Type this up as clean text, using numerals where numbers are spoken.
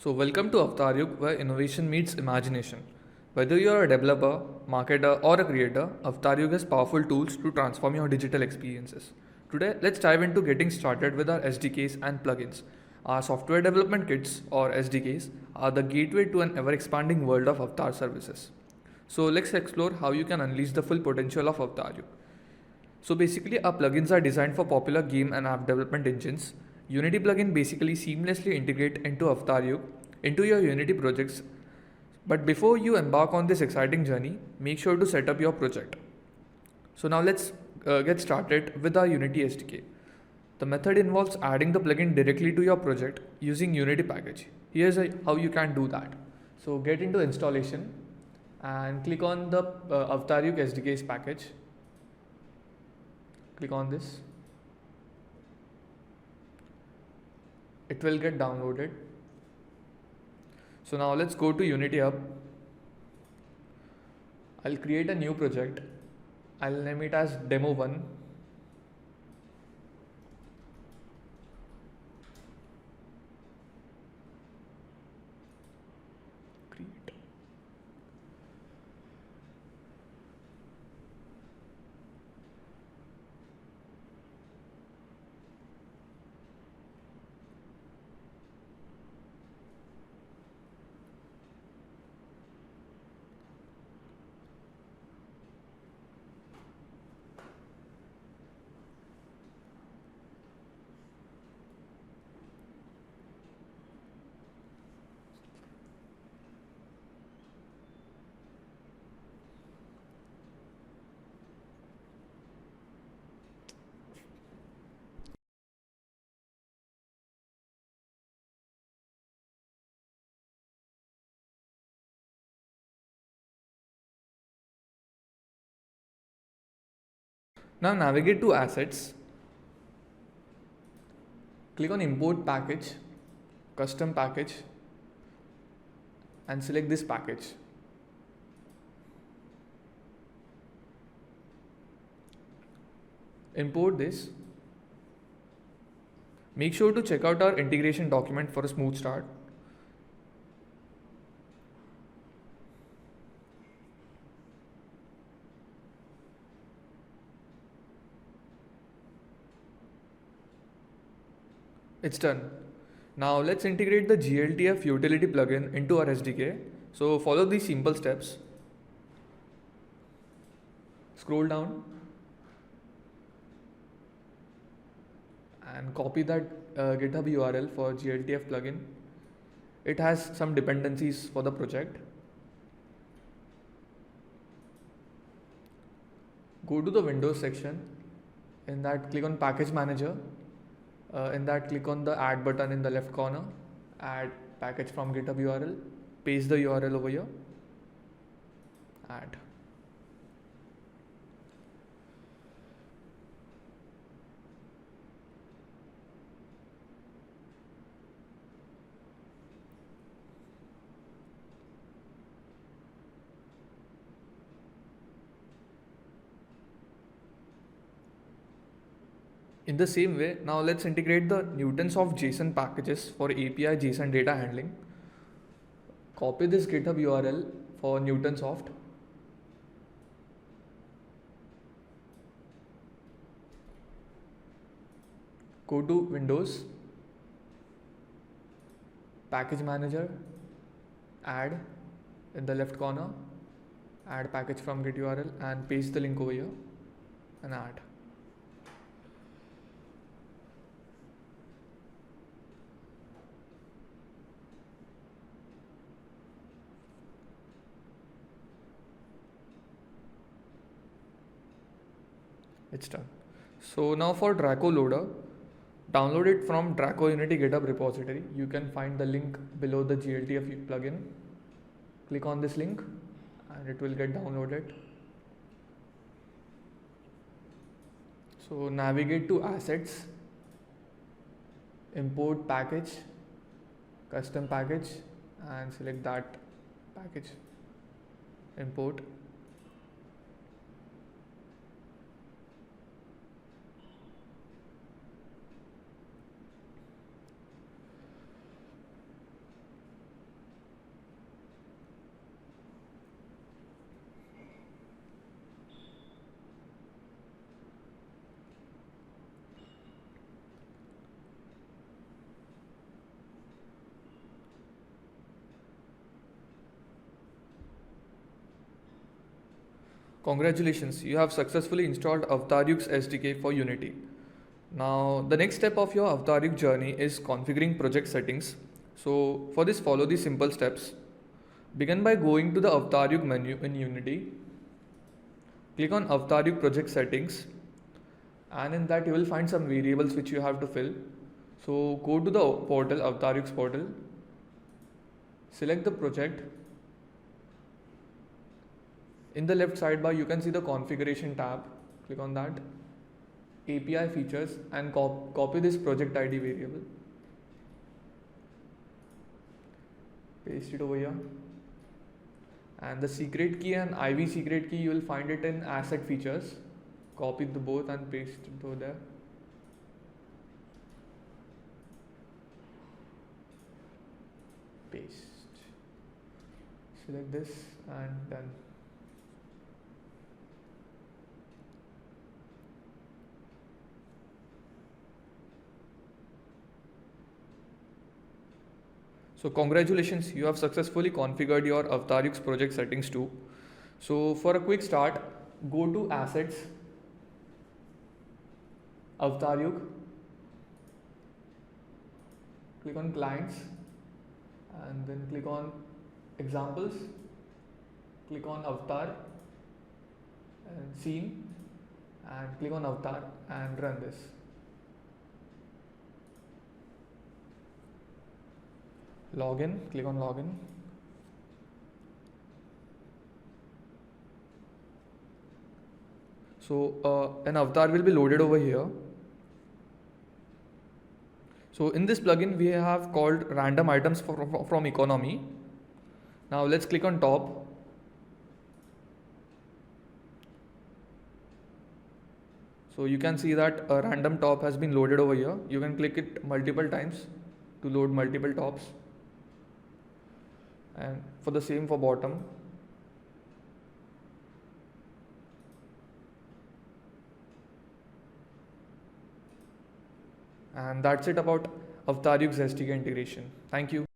So, welcome to Avatar Yug, where innovation meets imagination. Whether you're a developer, marketer, or a creator, Avatar Yug has powerful tools to transform your digital experiences. Today, let's dive into getting started with our SDKs and plugins. Our software development kits, or SDKs, are the gateway to an ever expanding world of Avatar services. So, let's explore how you can unleash the full potential of Avatar Yug. So basically, our plugins are designed for popular game and app development engines. Unity plugin basically seamlessly integrate into Avatar Yug into your Unity projects. But before you embark on this exciting journey, make sure to set up your project. So now let's get started with our Unity SDK. The method involves adding the plugin directly to your project using Unity package. Here's how you can do that. So get into installation and click on the Avatar Yug SDKs package. Click on this. It will get downloaded. So now let's go to Unity Hub. I'll create a new project. I'll name it as demo 1. Create. Now navigate to assets. Click on import package, custom package, and select this package. Import this. Make sure to check out our integration document for a smooth start. It's done. Now let's integrate the GLTF utility plugin into our SDK. So follow these simple steps. Scroll down and copy that GitHub URL for GLTF plugin. It has some dependencies for the project. Go to the Windows section. In that, click on Package Manager. In that, click on the Add button in the left corner. Add package from GitHub URL. Paste the URL over here. Add. In the same way, now let's integrate the Newtonsoft JSON packages for API JSON data handling. Copy this GitHub URL for Newtonsoft. Go to Windows, Package Manager, Add in the left corner, add package from Git URL and paste the link over here and add. It's done. So now for Draco Loader, download it from Draco Unity GitHub repository. You can find the link below the GLTF plugin. Click on this link and it will get downloaded. So navigate to assets, import package, custom package, and select that package. Import. Congratulations, you have successfully installed Avtaryuk's SDK for Unity. Now, the next step of your Avtaryuk journey is configuring project settings. So, for this, follow these simple steps. Begin by going to the Avtaryuk menu in Unity. Click on Avtaryuk project settings, and in that you will find some variables which you have to fill. So, go to the portal, Avtaryuk's portal, select the project. In the left sidebar, you can see the configuration tab. Click on that. API features, and copy this project ID variable. Paste it over here. And the secret key and IV secret key, you will find it in asset features. Copy the both and paste it over there. Paste. Select this and done. So congratulations, you have successfully configured your Avtaryuk's project settings too. So for a quick start, go to Assets, Avtaryuk, click on Clients, and then click on Examples, click on Avatar and Scene, and click on Avatar and run this. Login, click on Login. So an avatar will be loaded over here. So in this plugin we have called random items from economy. Now let's click on top. So you can see that a random top has been loaded over here. You can click it multiple times to load multiple tops. And for the same for bottom. And that's it about Avtaryuk's SDK integration. Thank you.